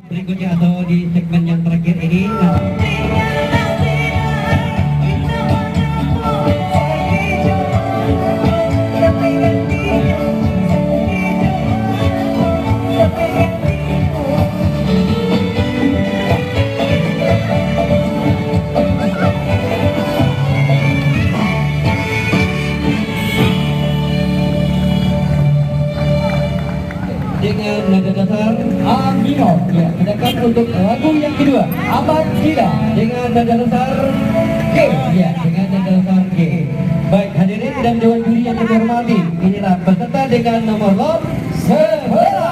Berikutnya atau di segmen yang terakhir ini dengan nada dasar A minor. Ya, sedangkan untuk lagu yang kedua Aman Gila dengan nada dasar G. Ya, dengan nada dasar G. Baik hadirin dan dewan juri yang kami hormati, inilah peserta dengan nomor lot 11.